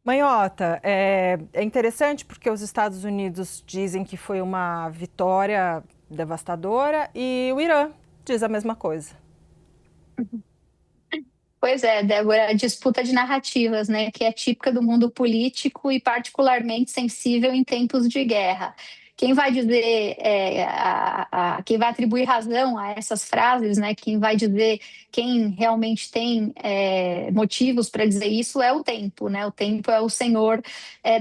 Manhota, é interessante porque os Estados Unidos dizem que foi uma vitória devastadora e o Irã diz a mesma coisa. Pois é, Débora, a disputa de narrativas, né, que é típica do mundo político e particularmente sensível em tempos de guerra. Quem vai dizer, quem vai atribuir razão a essas frases, né, quem vai dizer, quem realmente tem motivos para dizer isso é o tempo, né? O tempo é o senhor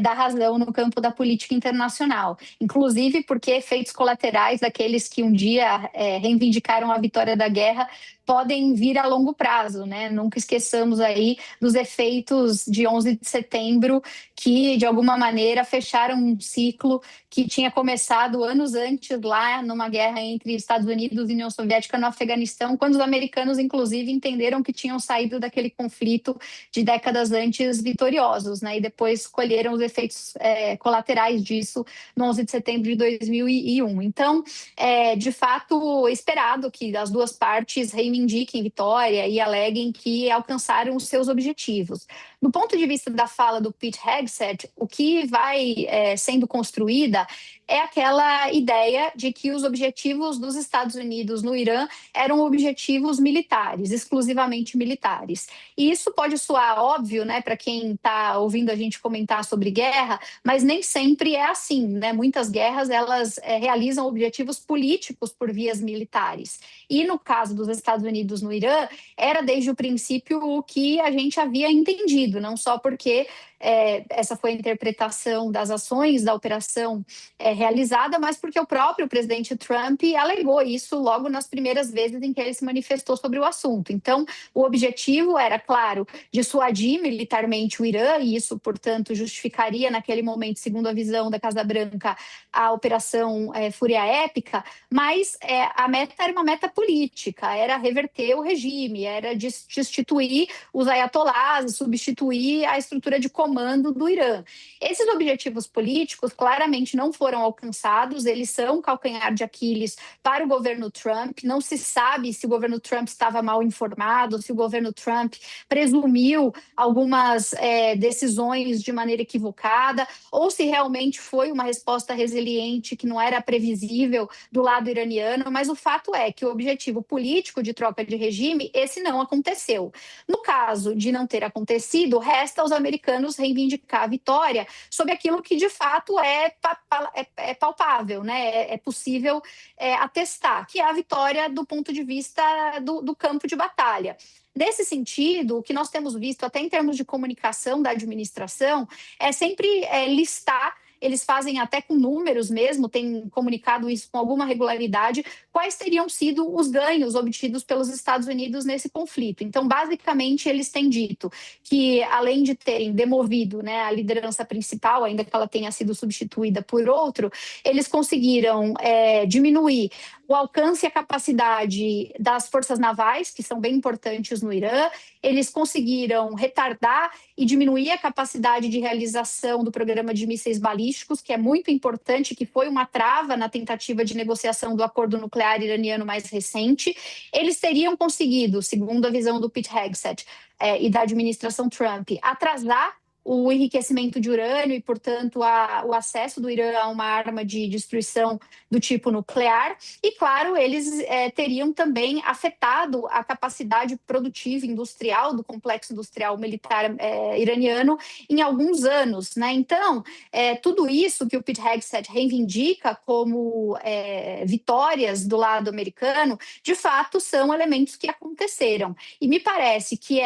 da razão no campo da política internacional, inclusive porque efeitos colaterais daqueles que um dia reivindicaram a vitória da guerra podem vir a longo prazo, né? Nunca esqueçamos aí dos efeitos de 11 de setembro, que de alguma maneira fecharam um ciclo que tinha começado anos antes lá numa guerra entre Estados Unidos e União Soviética no Afeganistão, quando os americanos inclusive entenderam que tinham saído daquele conflito de décadas antes vitoriosos, né? E depois colheram os efeitos colaterais disso no 11 de setembro de 2001. Então, é de fato esperado que as duas partes reivindiquem vitória e aleguem que alcançaram os seus objetivos. Do ponto de vista da fala do Pete Hegseth, o que vai sendo construída é aquela ideia de que os objetivos dos Estados Unidos no Irã eram objetivos militares, exclusivamente militares. E isso pode soar óbvio, né, para quem está ouvindo a gente comentar sobre guerra, mas nem sempre é assim, né? Muitas guerras elas realizam objetivos políticos por vias militares. E no caso dos Estados Unidos no Irã, era desde o princípio o que a gente havia entendido, não só porque essa foi a interpretação das ações da operação realizada, mas porque o próprio presidente Trump alegou isso logo nas primeiras vezes em que ele se manifestou sobre o assunto. Então, o objetivo era, claro, dissuadir militarmente o Irã, e isso, portanto, justificaria naquele momento, segundo a visão da Casa Branca, a operação Fúria Épica, mas a meta era uma meta política, era reverter o regime, era destituir os ayatolás, substituir a estrutura de comando do Irã. Esses objetivos políticos claramente não foram alcançados, eles são calcanhar de Aquiles para o governo Trump. Não se sabe se o governo Trump estava mal informado, se o governo Trump presumiu algumas decisões de maneira equivocada, ou se realmente foi uma resposta resiliente que não era previsível do lado iraniano, mas o fato é que o objetivo político de troca de regime, esse não aconteceu. No caso de não ter acontecido, resta aos americanos reivindicar a vitória sobre aquilo que de fato é palpável, né? É possível atestar, que é a vitória do ponto de vista do campo de batalha. Nesse sentido, o que nós temos visto, até em termos de comunicação da administração, é sempre listar. Eles fazem até com números mesmo, têm comunicado isso com alguma regularidade, quais teriam sido os ganhos obtidos pelos Estados Unidos nesse conflito. Então, basicamente, eles têm dito que, além de terem demovido, né, a liderança principal, ainda que ela tenha sido substituída por outro, eles conseguiram diminuir o alcance e a capacidade das forças navais, que são bem importantes no Irã. Eles conseguiram retardar e diminuir a capacidade de realização do programa de mísseis balísticos, que é muito importante, que foi uma trava na tentativa de negociação do acordo nuclear iraniano mais recente. Eles teriam conseguido, segundo a visão do Pete Hegseth e da administração Trump, atrasar o enriquecimento de urânio e, portanto, o acesso do Irã a uma arma de destruição do tipo nuclear. E, claro, eles teriam também afetado a capacidade produtiva industrial do complexo industrial militar iraniano em alguns anos, né? Então, tudo isso que o Pete Hegseth reivindica como vitórias do lado americano, de fato, são elementos que aconteceram. E me parece que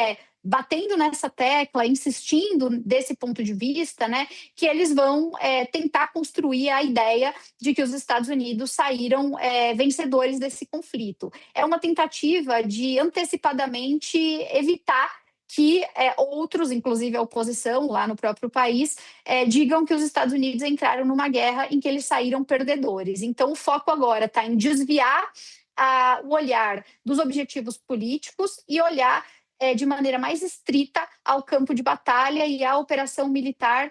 batendo nessa tecla, insistindo desse ponto de vista, né, que eles vão tentar construir a ideia de que os Estados Unidos saíram vencedores desse conflito. É uma tentativa de antecipadamente evitar que outros, inclusive a oposição lá no próprio país, digam que os Estados Unidos entraram numa guerra em que eles saíram perdedores. Então, o foco agora está em desviar o olhar dos objetivos políticos e olhar de maneira mais estrita ao campo de batalha e à operação militar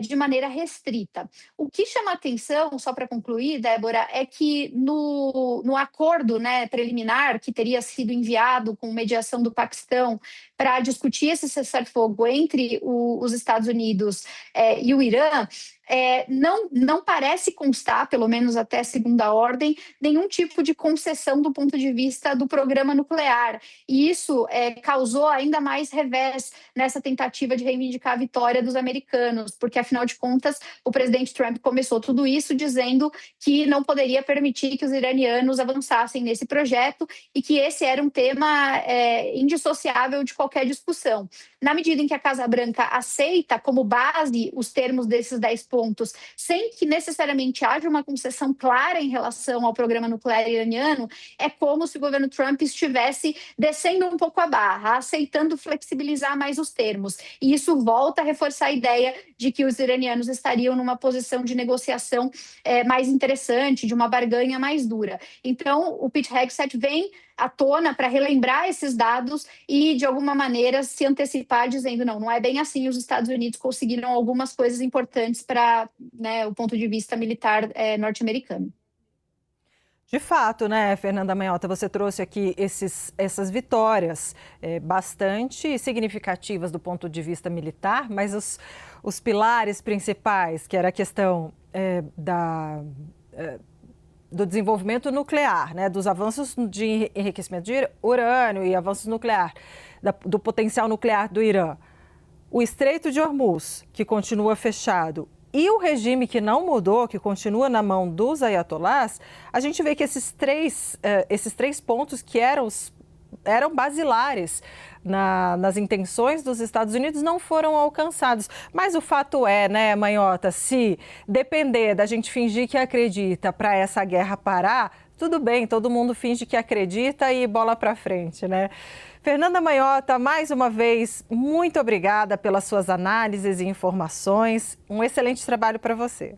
de maneira restrita. O que chama atenção, só para concluir, Débora, é que no acordo, né, preliminar que teria sido enviado com mediação do Paquistão para discutir esse cessar-fogo entre os Estados Unidos e o Irã, não parece constar, pelo menos até segunda ordem, nenhum tipo de concessão do ponto de vista do programa nuclear. E isso causou ainda mais revés nessa tentativa de reivindicar a vitória dos americanos, porque, afinal de contas, o presidente Trump começou tudo isso dizendo que não poderia permitir que os iranianos avançassem nesse projeto e que esse era um tema indissociável de qualquer discussão. Na medida em que a Casa Branca aceita como base os termos desses 10 pontos, sem que necessariamente haja uma concessão clara em relação ao programa nuclear iraniano, é como se o governo Trump estivesse descendo um pouco a barra, aceitando flexibilizar mais os termos. E isso volta a reforçar a ideia de que os iranianos estariam numa posição de negociação mais interessante, de uma barganha mais dura. Então, o Pete Hegseth vem à tona para relembrar esses dados e, de alguma maneira, se antecipar, dizendo não é bem assim, os Estados Unidos conseguiram algumas coisas importantes para, né, o ponto de vista militar norte-americano. De fato, né, Fernanda Manhota, você trouxe aqui essas vitórias bastante significativas do ponto de vista militar, mas os pilares principais, que era a questão do desenvolvimento nuclear, né, dos avanços de enriquecimento de urânio e avanços nuclear, do potencial nuclear do Irã, o Estreito de Hormuz, que continua fechado, e o regime que não mudou, que continua na mão dos ayatolás, a gente vê que esses três pontos que eram basilares nas intenções dos Estados Unidos não foram alcançados. Mas o fato é, né, Manhota, se depender da gente fingir que acredita para essa guerra parar, tudo bem, todo mundo finge que acredita e bola para frente, né? Fernanda Manhota, mais uma vez, muito obrigada pelas suas análises e informações. Um excelente trabalho para você.